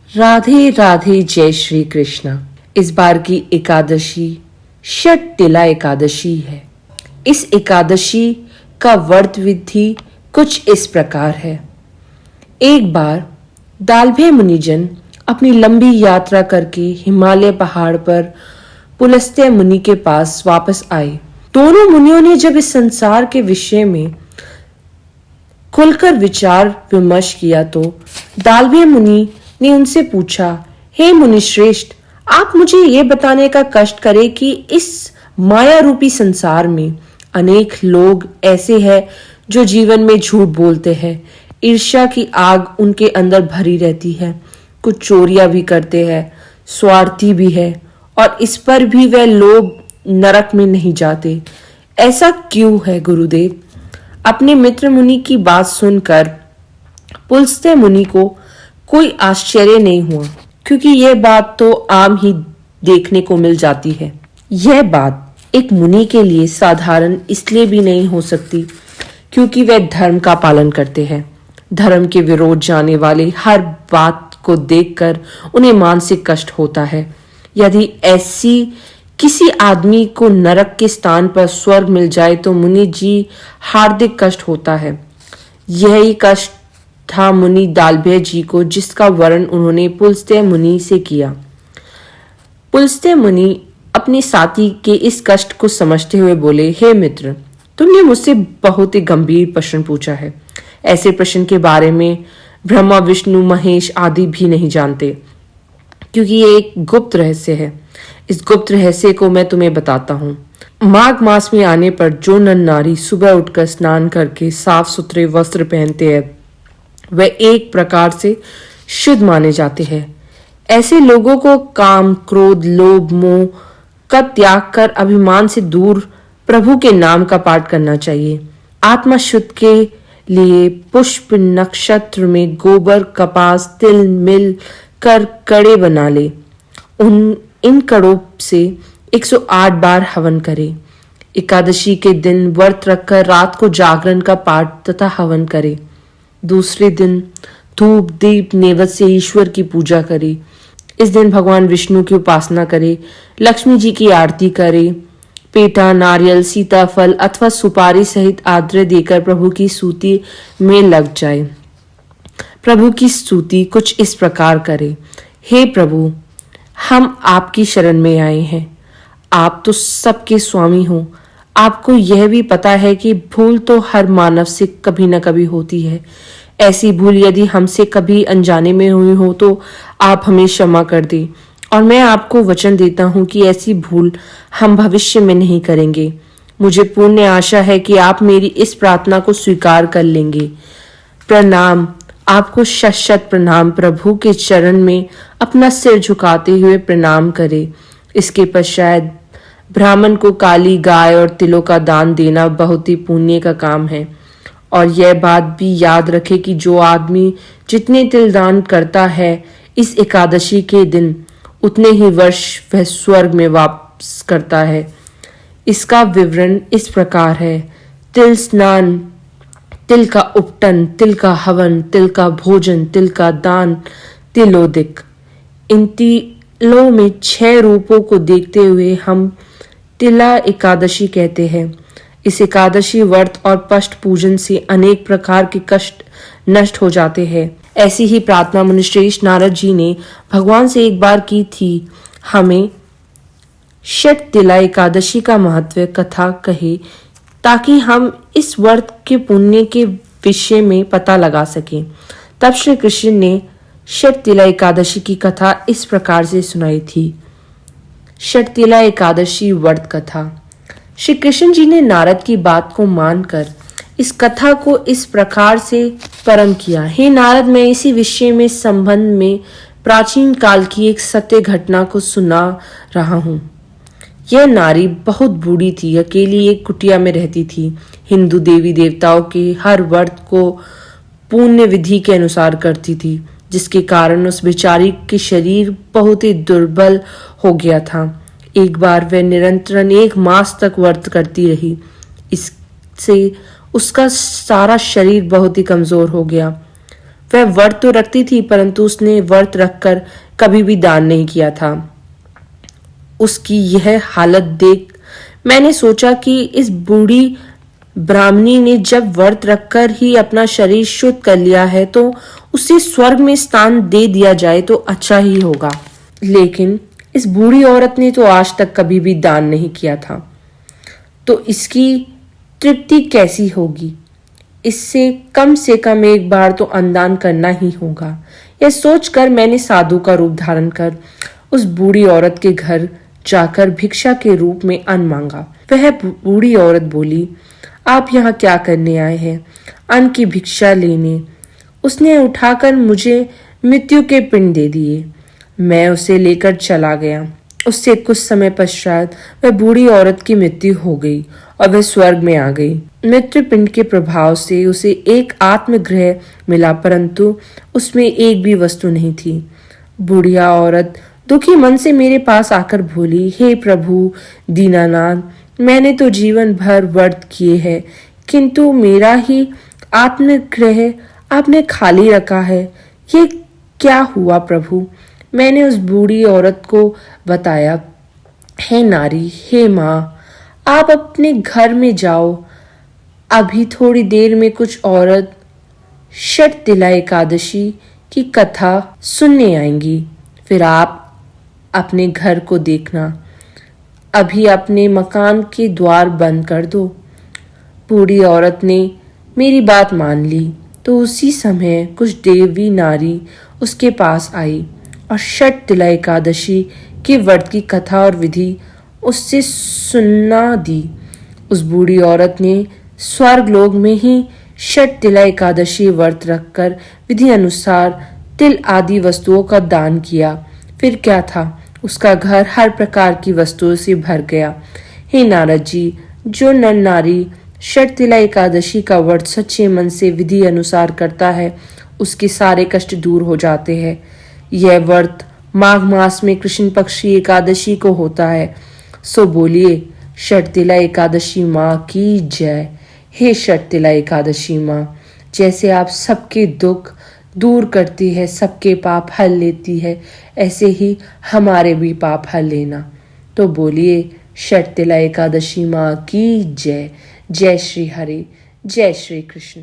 राधे राधे, जय श्री कृष्ण। इस बार की एकादशी षट तिला एकादशी है। इस एकादशी का व्रत विधि कुछ इस प्रकार है। एक बार दालभे मुनिजन अपनी लंबी यात्रा करके हिमालय पहाड़ पर पुलस्त्य मुनि के पास वापस आए। दोनों मुनियों ने जब इस संसार के विषय में खुलकर विचार विमर्श किया तो दालभे मुनि ने उनसे पूछा, हे मुनि श्रेष्ठ, आप मुझे ये बताने का कष्ट करें कि इस माया रूपी संसार में अनेक लोग ऐसे हैं जो जीवन में झूठ बोलते हैं। ईर्ष्या की आग उनके अंदर भरी रहती है। कुछ चोरियां भी करते हैं, स्वार्थी भी है, और इस पर भी वह लोग नरक में नहीं जाते। ऐसा क्यों है गुरुदेव? अपने मित्र मुनि की बात सुनकर पुलस्त्य मुनि को कोई आश्चर्य नहीं हुआ, क्योंकि यह बात तो आम ही देखने को मिल जाती है। यह बात एक मुनि के लिए साधारण इसलिए भी नहीं हो सकती क्योंकि वे धर्म का पालन करते हैं। धर्म के विरोध जाने वाले हर बात को देखकर उन्हें मानसिक कष्ट होता है। यदि ऐसी किसी आदमी को नरक के स्थान पर स्वर्ग मिल जाए तो मुनि जी हार्दिक कष्ट होता है। यही कष्ट था मुनि दालभे जी को, जिसका वर्णन उन्होंने पुलस्त्य मुनि से किया। पुलस्त्य मुनि अपने साथी के इस कष्ट को समझते हुए बोले, हे मित्र, तुमने मुझसे बहुत ही गंभीर प्रश्न पूछा है। ऐसे प्रश्न के बारे में ब्रह्मा, विष्णु, महेश आदि भी नहीं जानते, क्योंकि ये एक गुप्त रहस्य है। इस गुप्त रहस्य को मैं तुम्हें बताता हूँ। माघ मास में आने पर जो नर नारी सुबह उठकर स्नान करके साफ सुथरे वस्त्र पहनते हैं, वे एक प्रकार से शुद्ध माने जाते हैं। ऐसे लोगों को काम, क्रोध, लोभ, मोह का त्याग कर अभिमान से दूर प्रभु के नाम का पाठ करना चाहिए। आत्मा शुद्ध के लिए पुष्प नक्षत्र में गोबर, कपास, तिल मिल कर कड़े बना ले। इन कड़ों से 108 बार हवन करे। एकादशी के दिन व्रत रखकर रात को जागरण का पाठ तथा हवन करे। दूसरे दिन धूप दीप नैवेद्य से ईश्वर की पूजा करे। इस दिन भगवान विष्णु की उपासना करे, लक्ष्मी जी की आरती करे, पेठा, नारियल, सीताफल अथवा सुपारी सहित आद्र देकर प्रभु की स्तुति में लग जाए। प्रभु की स्तुति कुछ इस प्रकार करे, हे प्रभु, हम आपकी शरण में आए हैं। आप तो सबके स्वामी हो। आपको यह भी पता है कि भूल तो हर मानव से कभी न कभी होती है। ऐसी भूल यदि हमसे कभी अनजाने में हुई हो तो आप हमें क्षमा कर दें, और मैं आपको वचन देता हूं कि ऐसी भूल हम भविष्य में नहीं करेंगे। मुझे पूर्ण आशा है कि आप मेरी इस प्रार्थना को स्वीकार कर लेंगे। प्रणाम। आपको शत शत प्रणाम। प्रभु के चरण में अपना सिर झुकाते हुए प्रणाम करें। इसके पश्चात ब्राह्मण को काली गाय और तिलों का दान देना बहुत ही पुण्य का काम है। और यह बात भी याद रखे कि जो आदमी जितने तिल दान करता है इस एकादशी के दिन, उतने ही वर्ष वह स्वर्ग में वापस करता है। इसका विवरण इस प्रकार है: तिल स्नान, तिल का उपटन, तिल का हवन, तिल का भोजन, तिल का दान, तिलोदिक। इन तिलों में 6 रूपों को देखते हुए हम तिला एकादशी कहते हैं। इस एकादशी व्रत और पष्ट पूजन से अनेक प्रकार के कष्ट नष्ट हो जाते हैं। ऐसी ही प्रार्थना मुनिश्रेष्ठ नारद जी ने भगवान से एक बार की थी। हमें षट तिला एकादशी का महत्व कथा कहे ताकि हम इस व्रत के पुण्य के विषय में पता लगा सकें। तब श्री कृष्ण ने षट तिला एकादशी की कथा इस प्रकार से सुनाई थी। षट तिला एकादशी व्रत कथा। श्री कृष्ण जी ने नारद की बात को मानकर इस कथा को इस प्रकार से प्रारंभ किया। हे नारद, मैं इसी विषय में संबंध में प्राचीन काल की एक सत्य घटना को सुना रहा हूँ। यह नारी बहुत बूढ़ी थी, अकेली एक कुटिया में रहती थी। हिंदू देवी देवताओं के हर व्रत को पुण्य विधि के अनुसार करती थी, जिसके कारण उस बेचारी के शरीर बहुत ही दुर्बल हो गया था। एक बार वह निरंतर 1 मास तक व्रत करती रही। इससे उसका सारा शरीर बहुत ही कमजोर हो गया। वह व्रत तो रखती थी, परंतु उसने व्रत रखकर कभी भी दान नहीं किया था। उसकी यह हालत देख मैंने सोचा कि इस बूढ़ी ब्राह्मणी ने जब व्रत रखकर ही अपना शरीर शुद्ध कर लिया है, तो उसे स्वर्ग में स्थान दे दिया जाए तो अच्छा ही होगा। लेकिन इस बूढ़ी औरत ने तो आज तक कभी भी दान नहीं किया था, तो इसकी तृप्ति कैसी होगी। इससे कम एक बार तो अन्नदान करना ही होगा। यह सोचकर मैंने साधु का रूप धारण कर उस बूढ़ी औरत के घर जाकर भिक्षा के रूप में अन्न मांगा। वह बूढ़ी औरत बोली, आप यहाँ क्या करने आए हैं? अन्न की भिक्षा लेने। उसने उठाकर मुझे मृत्यु के पिंड दे दिए। मैं उसे लेकर चला गया। उससे कुछ समय पश्चात वह बूढ़ी औरत की मृत्यु हो गई और वह स्वर्ग में आ गई। मृत्यु पिंड के प्रभाव से उसे एक आत्मगृह मिला, परंतु उसमें एक भी वस्तु नहीं थी। बुढ़िया औरत दुखी मन से मेरे पास आकर बोली, हे प्रभु दीनानाथ, मैंने तो जीवन भर व्रत किए हैं, किंतु मेरा ही आत्मगृह आपने खाली रखा है। ये क्या हुआ प्रभु? मैंने उस बूढ़ी औरत को बताया, हे नारी, हे माँ, आप अपने घर में जाओ। अभी थोड़ी देर में कुछ औरत षटतिला एकादशी की कथा सुनने आएंगी, फिर आप अपने घर को देखना। अभी अपने मकान के द्वार बंद कर दो। बूढ़ी औरत ने मेरी बात मान ली, तो उसी समय कुछ देवी नारी उसके पास आई और षटतिला एकादशी के व्रत की कथा और विधि उससे सुनना दी। उस बूढ़ी औरत ने स्वर्ग लोक में ही षटतिला एकादशी व्रत रखकर विधि अनुसार तिल आदि वस्तुओं का दान किया। फिर क्या था, उसका घर हर प्रकार की वस्तुओं से भर गया। हे नारद जी, जो नर नारी षटतिला एकादशी का व्रत सच्चे मन से विधि अनुसार करता है, उसके सारे कष्ट दूर हो जाते हैं। यह व्रत माघ मास में कृष्ण पक्ष की एकादशी को होता है। सो बोलिए, षटतिला एकादशी माँ की जय। हे षटतिला एकादशी माँ, जैसे आप सबके दुख दूर करती है, सबके पाप हल लेती है, ऐसे ही हमारे भी पाप हल लेना। तो बोलिए, षटतिला एकादशी माँ की जय। जय श्री हरि, जय श्री कृष्ण।